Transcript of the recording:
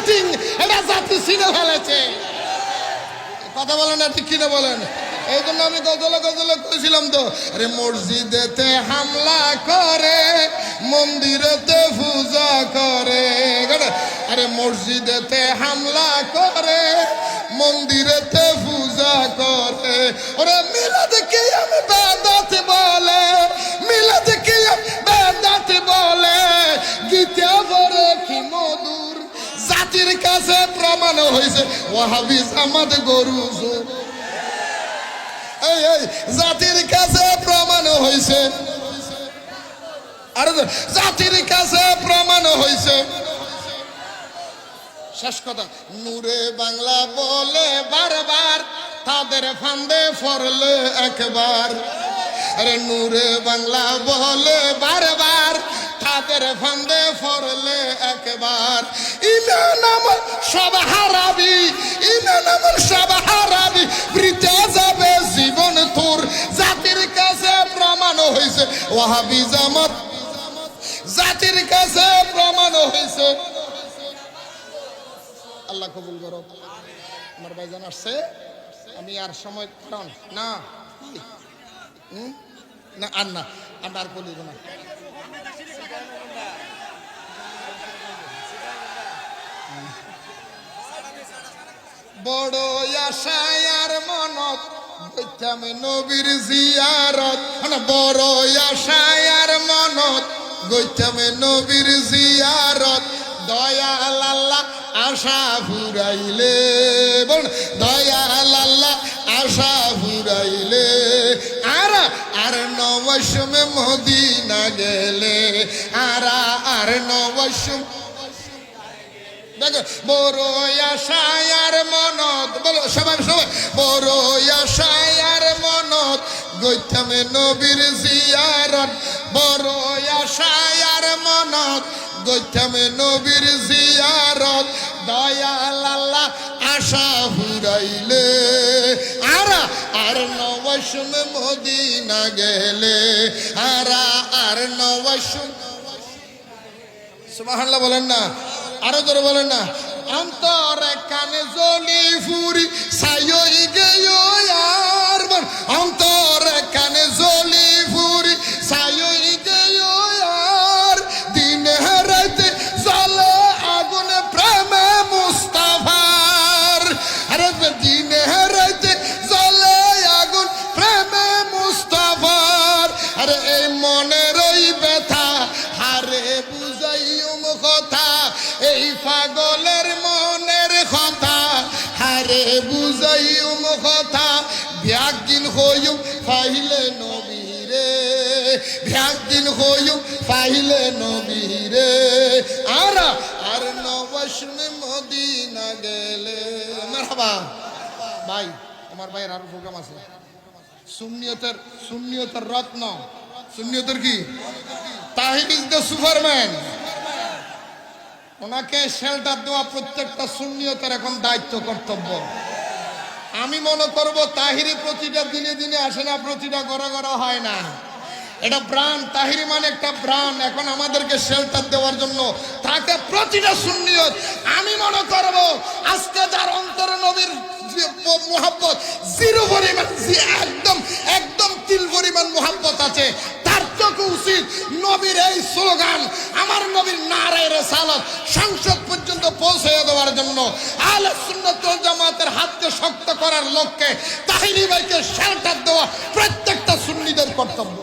Cheating এটা জাতি চিনে ফেলেছে। কথা বলেন না, ঠিক কিনা বলেন? এই জন্য আমি গজলে কইছিলাম তো, আরে মসজিদেতে হামলা করে, মন্দিরেতে পূজা করে। আরে মসজিদেতে হামলা করে, মন্দিরেতে পূজা করে। ওরে মিলাদ কি আমি বেদাত বলে, মিলাদ কি বেদাত বলে, গীতা পড়ে কি মধুর। জাতির কাছে প্রমাণ হয়েছে ওয়াহাবি জামাত গরু জোর। এই জাতির কাছে প্রমাণ হয়েছে, আর জাতির কাছে প্রমাণ হয়েছে। শেষ কথা, নূরে বাংলা বলে বারবার, তাদের ফান্দে পড়লে একবার। আরে নূরে বাংলা বলে বারবার, তাদের ফান্দে পড়লে একবার। ইমান আমার সব হারাবি, ইমান আমার সব হারাবি, বৃথা যাবে জীবন তোর। জাতির কাছে প্রমাণ হয়েছে ওয়াহাবি জামাত, জাতির কাছে প্রমাণ হয়েছে। আল্লাহ কবুল করো। আমার ভাইজান আসছে, আমি আর সময় কারণ না না আর না আর বলি না। বড় আশায় আর মনত গইতাম নবীর জিয়ারত, বড় আশায় আর মনত গইতাম নবীর জিয়ারত। দয়াল আল্লাহ আশা ফুরাইলে, বল দয়াল আল্লাহ আশা ফুরাইলে, আর নবসমে মদিনা গেলে, আর নবসম দেখো। বড় আশায় আর মনত, বলো সবাই সবাই, বড় আশায় আর মনত গইতাম নবীর জিয়ারত। বড় আশায় আর মনত গইতাম নবীর জিয়ারত। দয়াল আল্লাহ আশা ফুরাইলে, আর নবসমে মদিনা গেলে, আর নবসম। সুবহানাল্লাহ বলেন না, আরো জোরে বলেন না। অন্তর কানে জলি ফুরি সাইই গেও আর, অন্তর কানে জলি ফুরি সাইই গেও আর। দিনে রাতে জ্বলে আগুন প্রেমে মুস্তাফার, আরে দিনে রাতে জ্বলে আগুন প্রেমে মুস্তাফার। আরে এই মনের ওই ব্যথা হারে বুঝাইম কথা, এই পাগলের মনের কথা হারে বুঝাইম কথা। ব্যাগদিন হইম পাইলে নবীরে, ব্যাগদিন হইম পাইলে নবীরে, আর নবসমে মদিনা গেলে। মারহাবা ভাই, আমার ভাইয়ের আরো প্রোগ্রাম আছে। সুন্নিয়তের রত্ন, সুন্নিয়তের কি তাহির ইজ দ্য সুপারম্যান। ওনাকে শেল্টার দেওয়া প্রত্যেকটা সুন্নিয়তের এখন দায়িত্ব কর্তব্য। আমি মনে করব তাহিরি প্রতিটা দিনে দিনে আসে না, প্রতিটা গড়া হয় না। এটা ব্রান্ড, তাহিরি মানে একটা ব্রান্ড। এখন আমাদেরকে শেল্টার দেওয়ার জন্য তাকে প্রতিটা সুন্নিয়ত, আমি মনে করব আজকে যার অন্তরে নবীর মুহাব্বত জিরো পরিমাণ, একদম তিল পরিমাণ মুহাব্বত আছে, তার চোখে উচিত নবীর এই স্লোগান, আমার নবীর নারায়ে রিসালাত সংসদ পর্যন্ত পৌঁছে দেওয়ার জন্য আহলে সুন্নাত ওয়াল জামাতের হাতকে শক্ত করার লক্ষ্যে তাহিরি ভাইকে শেল্টার দেওয়া প্রত্যেকটা সুন্নিদের কর্তব্য।